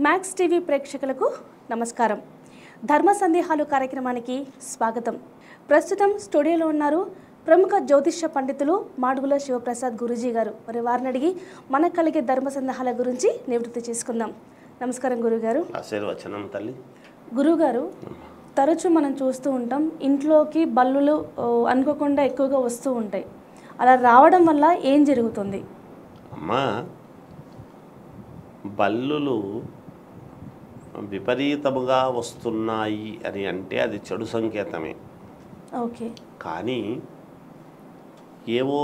Max TV ప్రేక్షకులకు నమస్కారం. ధర్మ సందేహాలు కార్యక్రమానికి స్వాగతం. ప్రస్తుతం స్టూడియోలో ఉన్నారు ప్రముఖ జ్యోతిష్య పండితులు మాడుగుల శివప్రసాద్ గురూజీ గారు. మరి వారిని అడిగి మనకు కలిగే ధర్మ సందేహాల గురించి నివృత్తి చేసుకుందాం. నమస్కారం గురుగారు. ఆశీర్వచనం తల్లి. గురుగారు, తరచూ మనం చూస్తూ ఉంటాం ఇంట్లోకి బల్లులు అనుకోకుండా ఎక్కువగా వస్తూ ఉంటాయి. అలా రావడం వల్ల ఏం జరుగుతుంది? అమ్మా, బల్లులు విపరీతముగా వస్తున్నాయి అని అంటే అది చెడు సంకేతమే. ఓకే. కానీ ఏవో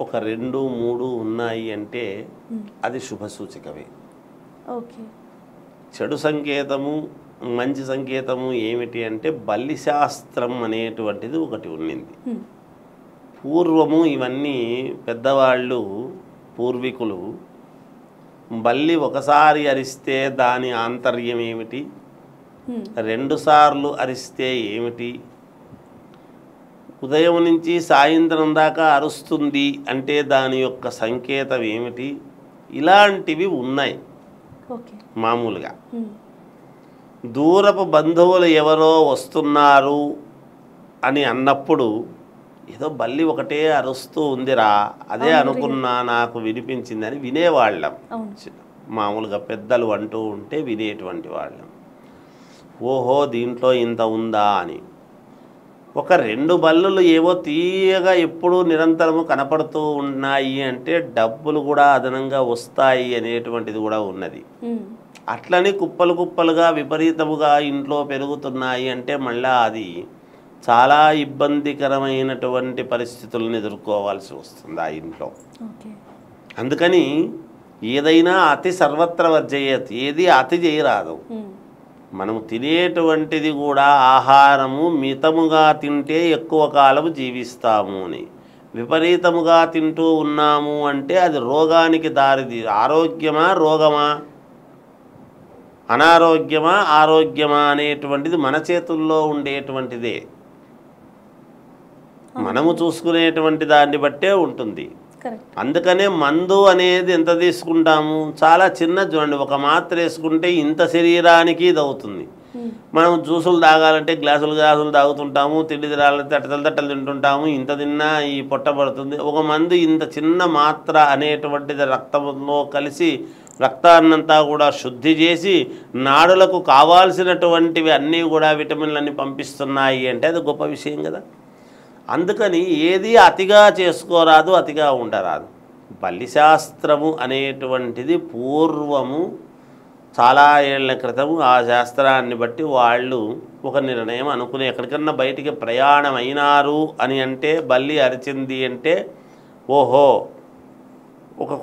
ఒక 2-3 ఉన్నాయి అంటే అది శుభ సూచకమే. ఓకే. చెడు సంకేతము మంచి సంకేతము ఏమిటి అంటే బల్లి శాస్త్రం అనేటువంటిది ఒకటి ఉన్నింది. పూర్వము ఇవన్నీ పెద్దవాళ్ళు పూర్వీకులు బల్లి ఒకసారి అరిస్తే దాని ఆంతర్యం ఏమిటి, 2 సార్లు అరిస్తే ఏమిటి, ఉదయం నుంచి సాయంత్రం దాకా అరుస్తుంది అంటే దాని యొక్క సంకేతం ఏమిటి, ఇలాంటివి ఉన్నాయి. మామూలుగా దూరపు బంధువులు ఎవరో వస్తున్నారు అని అన్నప్పుడు ఏదో బల్లి ఒకటే అరుస్తూ ఉందిరా, అదే అనుకున్నా, నాకు వినిపించిందని వినేవాళ్ళం. మామూలుగా పెద్దలు అంటూ ఉంటే వినేటువంటి వాళ్ళం. ఓహో, దీంట్లో ఇంత ఉందా అని. ఒక 2 బల్లులు ఏవో తీయగా ఎప్పుడూ నిరంతరము కనపడుతూ ఉన్నాయి అంటే డబ్బులు కూడా అదనంగా వస్తాయి అనేటువంటిది కూడా ఉన్నది. అట్లని కుప్పలు కుప్పలుగా విపరీతముగా ఇంట్లో పెరుగుతున్నాయి అంటే మళ్ళా అది చాలా ఇబ్బందికరమైనటువంటి పరిస్థితులను ఎదుర్కోవాల్సి వస్తుంది ఆ ఇంట్లో. అందుకని ఏదైనా అతి సర్వత్ర వర్జయత్, ఏది అతి చేయరాదు. మనం తినేటువంటిది కూడా ఆహారము మితముగా తింటే ఎక్కువ కాలం జీవిస్తాము అని. విపరీతముగా తింటూ ఉన్నాము అంటే అది రోగానికి దారిది. ఆరోగ్యమా రోగమా, అనారోగ్యమా ఆరోగ్యమా అనేటువంటిది మన చేతుల్లో ఉండేటువంటిదే. మనము చూసుకునేటువంటి దాన్ని బట్టే ఉంటుంది. అందుకనే మందు అనేది ఎంత తీసుకుంటాము, చాలా చిన్న చూడండి, ఒక మాత్ర వేసుకుంటే ఇంత శరీరానికి ఇది అవుతుంది. మనం జ్యూసులు తాగాలంటే గ్లాసులు తాగుతుంటాము, తిండి తినాలంటే తట్టలు తింటుంటాము, ఇంత తిన్నా ఈ పొట్ట పడుతుంది. ఒక మందు ఇంత చిన్న మాత్ర అనేటువంటిది రక్తంలో కలిసి రక్తాన్నంతా కూడా శుద్ధి చేసి నాడులకు కావాల్సినటువంటివి అన్నీ కూడా విటమిన్లన్నీ పంపిస్తున్నాయి అంటే అది గొప్ప విషయం కదా. అందుకని ఏది అతిగా చేసుకోరాదు, అతిగా ఉండరాదు. బల్లి శాస్త్రము అనేటువంటిది పూర్వము చాలా ఏళ్ల క్రితము ఆ శాస్త్రాన్ని బట్టి వాళ్ళు ఒక నిర్ణయం అనుకుని ఎక్కడికన్నా బయటికి ప్రయాణం అయినారు అని అంటే బల్లి అరిచింది అంటే ఓహో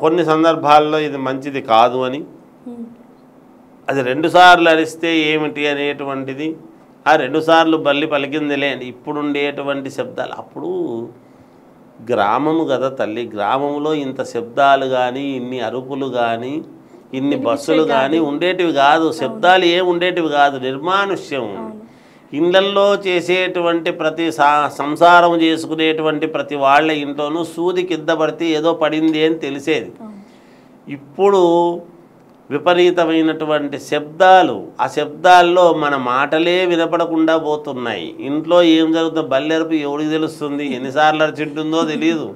కొన్ని సందర్భాల్లో ఇది మంచిది కాదు అని, అది 2 సార్లు అరిస్తే ఏమిటి అనేటువంటిది, ఆ 2 సార్లు బల్లి పలికిందిలే ఇప్పుడు ఉండేటువంటి శబ్దాలు. అప్పుడు గ్రామము కదా తల్లి, గ్రామంలో ఇంత శబ్దాలు కానీ ఇన్ని అరుపులు కానీ ఇన్ని బస్సులు కానీ ఉండేటివి కాదు, శబ్దాలు ఏం ఉండేటివి కాదు, నిర్మానుష్యం. ఇళ్లల్లో చేసేటువంటి ప్రతి సంసారం చేసుకునేటువంటి ప్రతి వాళ్ళ ఇంట్లోనూ సూది కింద పడితే ఏదో పడింది అని తెలిసేది. ఇప్పుడు విపరీతమైనటువంటి శబ్దాలు, ఆ శబ్దాల్లో మన మాటలే వినపడకుండా పోతున్నాయి. ఇంట్లో ఏం జరుగుతుందో బల్లెరుపు ఎవడికి తెలుస్తుంది, ఎన్నిసార్లు అరిచింటుందో తెలియదు.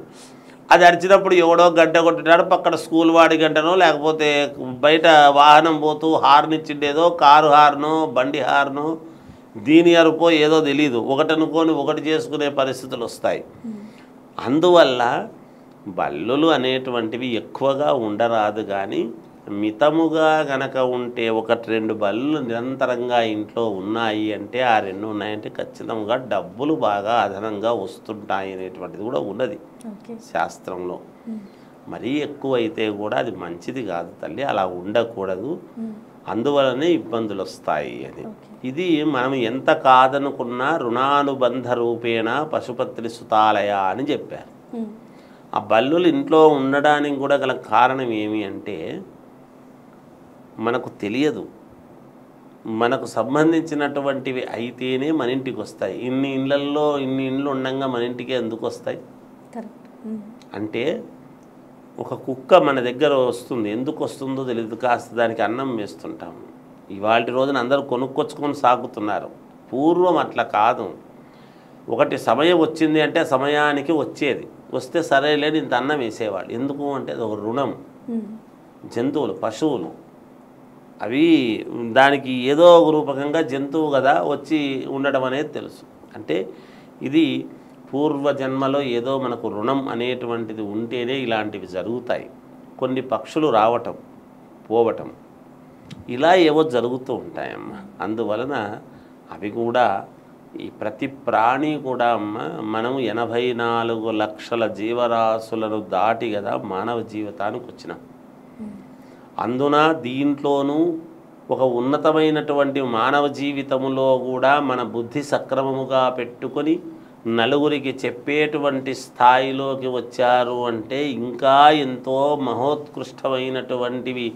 అది అరిచినప్పుడు ఎవడో గంట కొట్టినాడు, పక్కన స్కూల్ వాడి గంటనో లేకపోతే బయట వాహనం పోతూ హార్న్ ఇచ్చిండేదో, కారు హార్నో బండి హార్నో దీని అరుపో ఏదో తెలీదు, ఒకటి అనుకొని ఒకటి చేసుకునే పరిస్థితులు వస్తాయి. అందువల్ల బల్లులు అనేటువంటివి ఎక్కువగా ఉండరాదు, కానీ మితముగా గనక ఉంటే 1-2 బల్లులు నిరంతరంగా ఇంట్లో ఉన్నాయి అంటే ఆ 2 ఉన్నాయంటే ఖచ్చితంగా డబ్బులు బాగా అదనంగా వస్తుంటాయి అనేటువంటిది కూడా ఉన్నది శాస్త్రంలో. మరీ ఎక్కువైతే కూడా అది మంచిది కాదు తల్లి, అలా ఉండకూడదు. అందువలనే ఇబ్బందులు వస్తాయి అని. ఇది మనం ఎంత కాదనుకున్నా రుణానుబంధ రూపేణ పశుపత్రి సుతాలయ అని చెప్పారు. ఆ బల్లులు ఇంట్లో ఉండడానికి కూడా గల కారణం ఏమి అంటే మనకు తెలియదు, మనకు సంబంధించినటువంటివి అయితేనే మన ఇంటికి వస్తాయి. ఇన్ని ఇళ్ళు ఉండగా మన ఇంటికి ఎందుకు వస్తాయి అంటే ఒక కుక్క మన దగ్గర వస్తుంది, ఎందుకు వస్తుందో తెలియదు, కాస్త దానికి అన్నం వేస్తుంటాము. ఇవాళ రోజున అందరూ కొనుక్కొచ్చుకొని సాగుతున్నారు. పూర్వం అట్లా కాదు. ఒకటి సమయం వచ్చింది అంటే సమయానికి వచ్చేది, వస్తే సరేలేని ఇంత అన్నం వేసేవాళ్ళు. ఎందుకు అంటే అది ఒక రుణం. జంతువులు, పశువులు అవి దానికి ఏదో ఒక రూపకంగా జంతువు కదా వచ్చి ఉండడం అనేది తెలుసు. అంటే ఇది పూర్వజన్మలో ఏదో మనకు రుణం అనేటువంటిది ఉంటేనే ఇలాంటివి జరుగుతాయి. కొన్ని పక్షులు రావటం పోవటం ఇలా ఏవో జరుగుతూ ఉంటాయమ్మ. అందువలన అవి కూడా ఈ ప్రతి ప్రాణి కూడా అమ్మ, మనం 84 లక్షల జీవరాశులను దాటి కదా మానవ జీవితానికి వచ్చినాం. అందున దీంట్లోనూ ఒక ఉన్నతమైనటువంటి మానవ జీవితంలో కూడా మన బుద్ధి సక్రమముగా పెట్టుకొని నలుగురికి చెప్పేటువంటి స్థాయిలోకి వచ్చారు అంటే ఇంకా ఎంతో మహోత్కృష్టమైనటువంటివి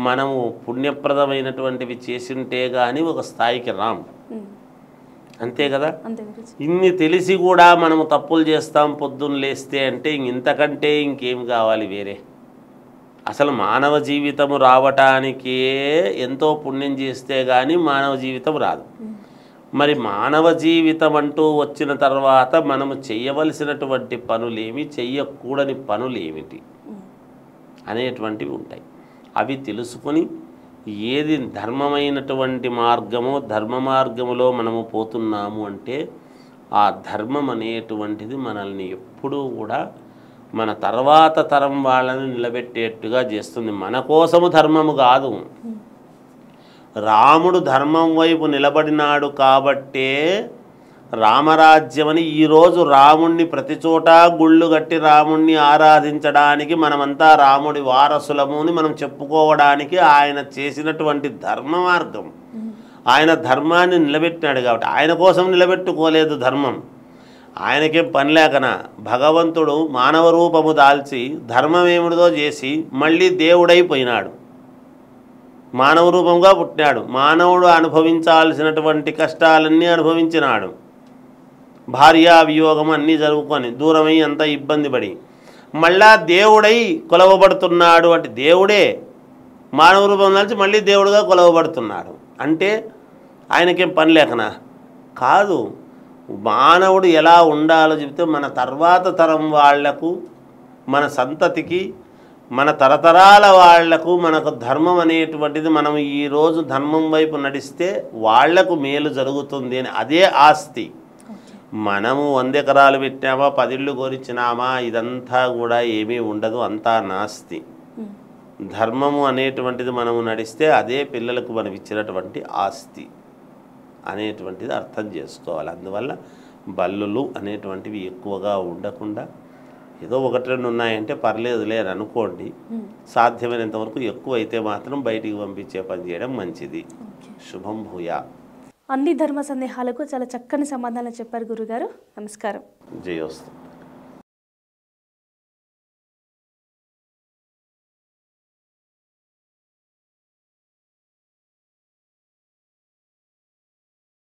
మనము పుణ్యప్రదమైనటువంటివి చేసింటే కానీ ఒక స్థాయికి రాం. అంతే కదా. ఇన్ని తెలిసి కూడా మనము తప్పులు చేస్తాం పొద్దున్న లేస్తే అంటే ఇంతకంటే ఇంకేం కావాలి వేరే. అసలు మానవ జీవితం రావటానికే ఎంతో పుణ్యం చేస్తే కానీ మానవ జీవితం రాదు. మరి మానవ జీవితం అంటూ వచ్చిన తర్వాత మనము చేయవలసినటువంటి పనులేమి, చెయ్యకూడని పనులు ఏమిటి అనేటువంటివి ఉంటాయి. అవి తెలుసుకొని ఏది ధర్మమైనటువంటి మార్గమో ధర్మ మార్గములో మనము పోతున్నాము అంటే ఆ ధర్మం అనేటువంటిది మనల్ని ఎప్పుడూ కూడా మన తర్వాత తరం వాళ్ళని నిలబెట్టేట్టుగా చేస్తుంది. మన కోసము ధర్మము కాదు. రాముడు ధర్మం వైపు నిలబడినాడు కాబట్టే రామరాజ్యమని ఈరోజు రాముణ్ణి ప్రతి చోట గుళ్ళు కట్టి రాముణ్ణి ఆరాధించడానికి మనమంతా రాముడి వారసులము అని మనం చెప్పుకోవడానికి ఆయన చేసినటువంటి ధర్మ మార్గం. ఆయన ధర్మాన్ని నిలబెట్టినాడు కాబట్టి, ఆయన కోసం నిలబెట్టుకోలేదు ధర్మం. ఆయనకేం పని లేకనా భగవంతుడు మానవ రూపము దాల్చి ధర్మం ఏమిడిదో చేసి మళ్ళీ దేవుడైపోయినాడు. మానవ రూపంగా పుట్టినాడు. మానవుడు అనుభవించాల్సినటువంటి కష్టాలన్నీ అనుభవించినాడు. భార్యా వియోగం అన్నీ జరుగుకొని దూరమై అంత ఇబ్బంది పడి మళ్ళా దేవుడై కొలవబడుతున్నాడు. అంటే దేవుడే మానవ రూపం దాల్చి మళ్ళీ దేవుడుగా కొలవబడుతున్నాడు. అంటే ఆయనకేం పని లేకనా కాదు. మానవుడు ఎలా ఉండాలో చెప్తే మన తర్వాత తరం వాళ్లకు, మన సంతతికి, మన తరతరాల వాళ్లకు మనకు ధర్మం అనేటువంటిది మనం ఈరోజు ధర్మం వైపు నడిస్తే వాళ్లకు మేలు జరుగుతుంది అని అదే ఆస్తి. మనము 100 ఎకరాలు పెట్టినామా 10 ఇళ్ళు కోరిచ్చినామా ఇదంతా కూడా ఏమీ ఉండదు, అంతా నాస్తి. ధర్మము అనేటువంటిది మనము నడిస్తే అదే పిల్లలకు మనం ఇచ్చినటువంటి ఆస్తి అనేటువంటిది అర్థం చేసుకోవాలి. అందువల్ల బల్లులు అనేటువంటివి ఎక్కువగా ఉండకుండా ఏదో 1-2 ఉన్నాయంటే పర్లేదులే అని అనుకోండి. సాధ్యమైనంతవరకు ఎక్కువ అయితే మాత్రం బయటికి పంపించే పని చేయడం మంచిది. శుభం భూయా. అన్ని ధర్మ సందేహాలకు చాలా చక్కని సమాధానం చెప్పారు గురుగారు. నమస్కారం. జయోస్తు.